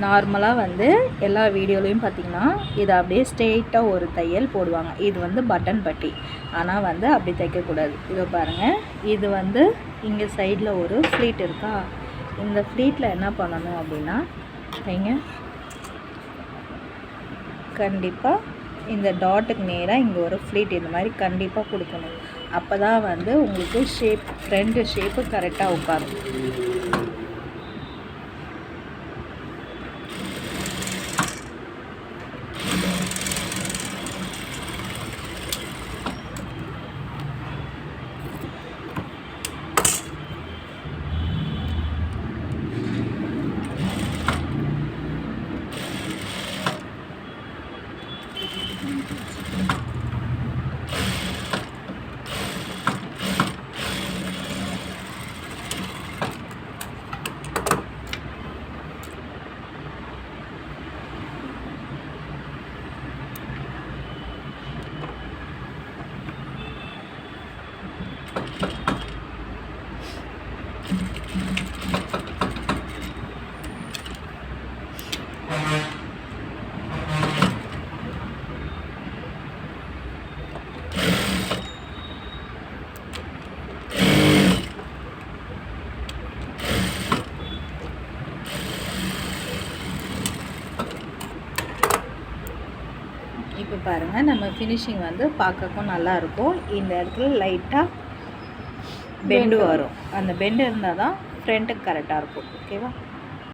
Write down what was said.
நார்மலாக வந்து எல்லா வீடியோலையும் பார்த்திங்கன்னா இதை அப்படியே ஸ்ட்ரெயிட்டாக ஒரு தையல் போடுவாங்க. இது வந்து பட்டன் பட்டி, ஆனால் வந்து அப்படி தைக்கக்கூடாது. இதை பாருங்கள், இது வந்து இங்கே சைடில் ஒரு ஃப்ளீட் இருக்கா, இந்த ஃப்ளீட்டில் என்ன பண்ணணும் அப்படின்னா வைங்க, கண்டிப்பாக இந்த டாட்டுக்கு நேராக இங்கே ஒரு ஃப்ளீட் இந்த மாதிரி கண்டிப்பாக கொடுக்கணும். அப்போ தான் வந்து உங்களுக்கு ஷேப் ஃப்ரண்ட் ஷேப்பு கரெக்டாக உட்காரும். இப்போ பாருங்கள், நம்ம ஃபினிஷிங் வந்து பார்க்கவும் நல்லாயிருக்கும். இந்த இடத்துல லைட்டாக பெண்டு வரும். அந்த பெண்டு இருந்தால் தான் ஃப்ரண்ட்டுக்கு கரெக்டாக இருக்கும். ஓகேவா?